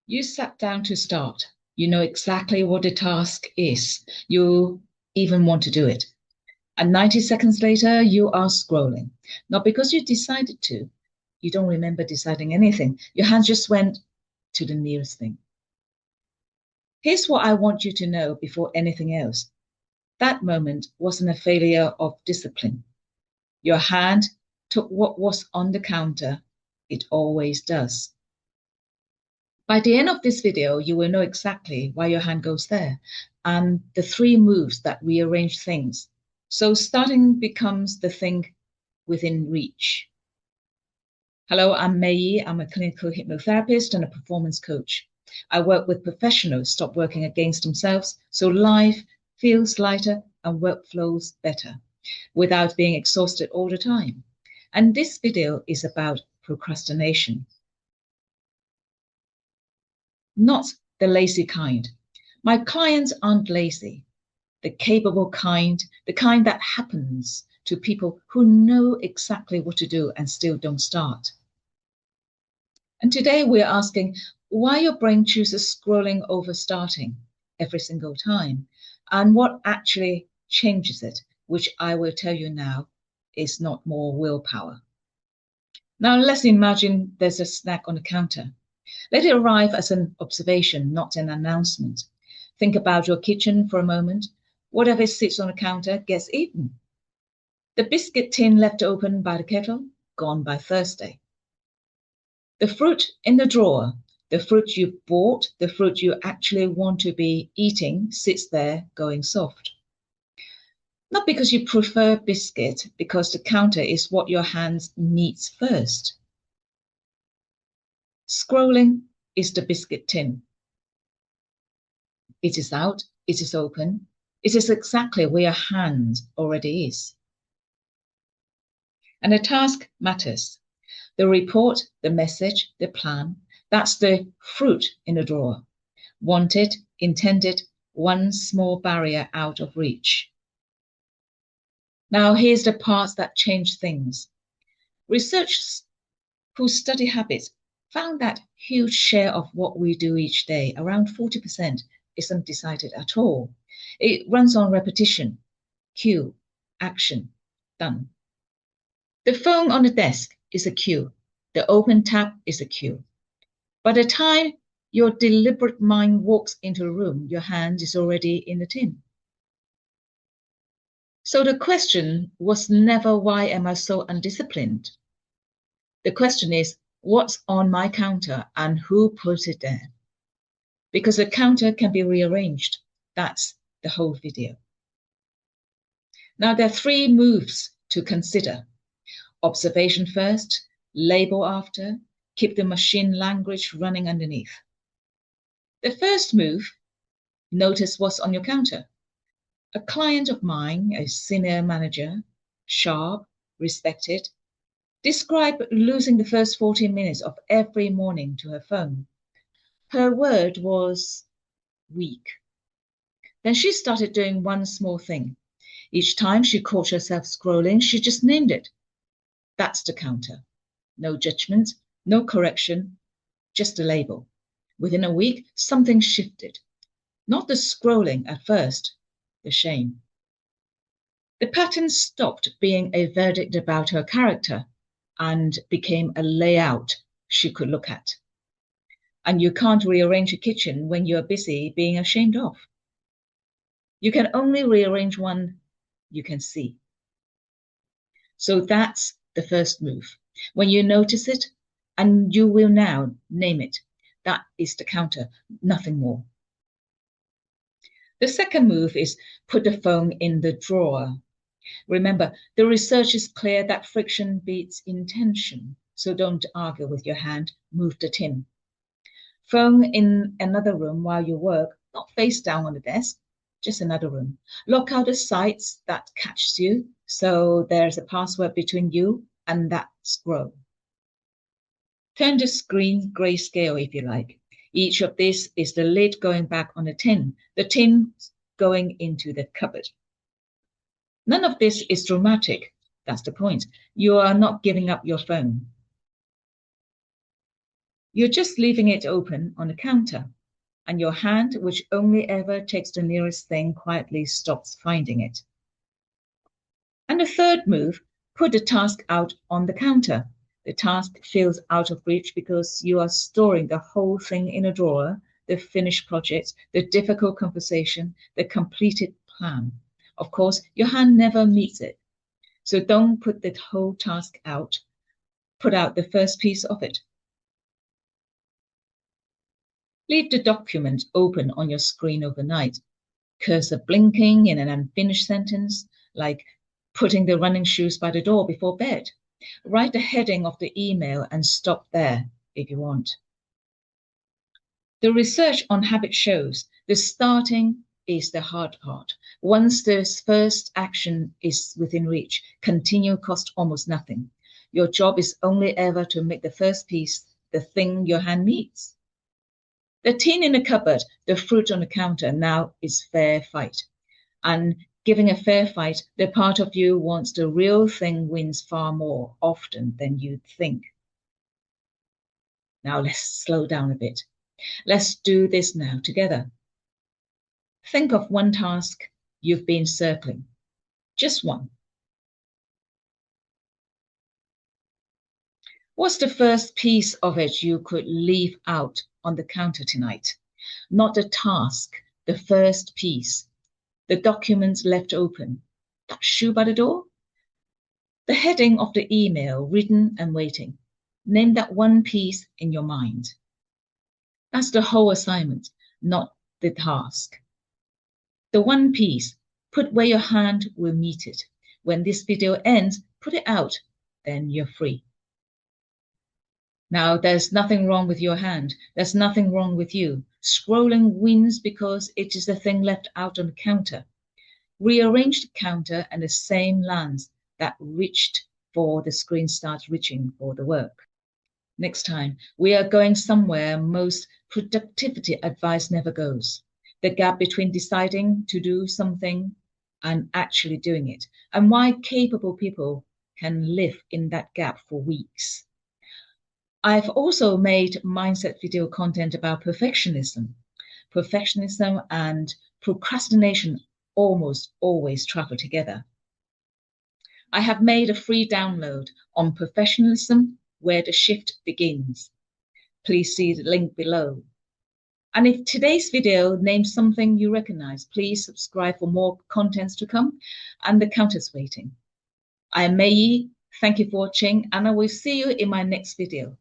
You sat down to start. You know exactly what the task is. You even want to do it. And 90 seconds later, you are scrolling. Not because you decided to. You don't remember deciding anything. Your hand just went to the nearest thing. Here's what I want you to know before anything else. That moment wasn't a failure of discipline. Your hand took what was on the counter. It always does. By the end of this video, you will know exactly why your hand goes there and the three moves that rearrange things. So starting becomes the thing within reach. Hello, I'm Mei Yee. I'm a clinical hypnotherapist and a performance coach. I work with professionals stop working against themselves so life feels lighter and work flows better without being exhausted all the time. And this video is about procrastination. Not the lazy kind. My clients aren't lazy. The capable kind, the kind that happens to people who know exactly what to do and still don't start. And today we're asking why your brain chooses scrolling over starting every single time and what actually changes it, which I will tell you now is not more willpower. Now let's imagine there's a snack on the counter. Let it arrive as an observation, not an announcement. Think about your kitchen for a moment. Whatever sits on the counter gets eaten. The biscuit tin left open by the kettle, gone by Thursday. The fruit in the drawer, the fruit you bought, the fruit you actually want to be eating, sits there going soft. Not because you prefer biscuit, because the counter is what your hands needs first. Scrolling is the biscuit tin. It is out, it is open, it is exactly where your hand already is. And the task matters. The report, the message, the plan, that's the fruit in the drawer. Wanted, intended, one small barrier out of reach. Now here's the parts that change things. Researchers who study habits found that huge share of what we do each day, around 40%, isn't decided at all. It runs on repetition, cue, action, done. The phone on the desk is a cue. The open tab is a cue. By the time your deliberate mind walks into a room, your hand is already in the tin. So the question was never, why am I so undisciplined? The question is, what's on my counter and who put it there? Because the counter can be rearranged. That's the whole video. Now there are three moves to consider. Observation first, label after, keep the machine language running underneath. The first move, notice what's on your counter. A client of mine, a senior manager, sharp, respected, described losing the first 14 minutes of every morning to her phone. Her word was weak. Then she started doing one small thing. Each time she caught herself scrolling, she just named it. That's the counter. No judgment, no correction, just a label. Within a week, something shifted. Not the scrolling at first, the shame. The pattern stopped being a verdict about her character and became a layout she could look at. And you can't rearrange a kitchen when you're busy being ashamed of. You can only rearrange one you can see. So that's the first move. When you notice it, and you will now name it, that is the counter, nothing more. The second move is put the phone in the drawer. Remember, the research is clear that friction beats intention. So don't argue with your hand, move the tin. Phone in another room while you work, not face down on the desk, just another room. Lock out the sites that catches you, so there's a password between you and that scroll. Turn the screen grayscale if you like. Each of these is the lid going back on the tin going into the cupboard. None of this is dramatic. That's the point. You are not giving up your phone. You're just leaving it open on the counter, and your hand, which only ever takes the nearest thing, quietly stops finding it. And the third move, put the task out on the counter. The task feels out of reach because you are storing the whole thing in a drawer, the finished project, the difficult conversation, the completed plan. Of course, your hand never meets it. So don't put the whole task out. Put out the first piece of it. Leave the document open on your screen overnight. Cursor blinking in an unfinished sentence, like putting the running shoes by the door before bed. Write the heading of the email and stop there if you want. The research on habit shows the starting is the hard part. Once the first action is within reach, continue costs almost nothing. Your job is only ever to make the first piece the thing your hand needs. The tin in the cupboard, the fruit on the counter now is fair fight. And giving a fair fight, the part of you wants the real thing wins far more often than you'd think. Now let's slow down a bit. Let's do this now together. Think of one task you've been circling. Just one. What's the first piece of it you could leave out on the counter tonight? Not the task, the first piece. The documents left open. That shoe by the door? The heading of the email written and waiting. Name that one piece in your mind. That's the whole assignment, not the task. The one piece, put where your hand will meet it. When this video ends, put it out, then you're free. Now, there's nothing wrong with your hand. There's nothing wrong with you. Scrolling wins because it is the thing left out on the counter. Rearrange the counter and the same lands that reached for the screen starts reaching for the work. Next time, we are going somewhere most productivity advice never goes. The gap between deciding to do something and actually doing it, and why capable people can live in that gap for weeks. I've also made mindset video content about perfectionism. Perfectionism and procrastination almost always travel together. I have made a free download on perfectionism, where the shift begins. Please see the link below. And if today's video names something you recognize, please subscribe for more contents to come, and the counter's waiting. I am Mei Yee. Thank you for watching, and I will see you in my next video.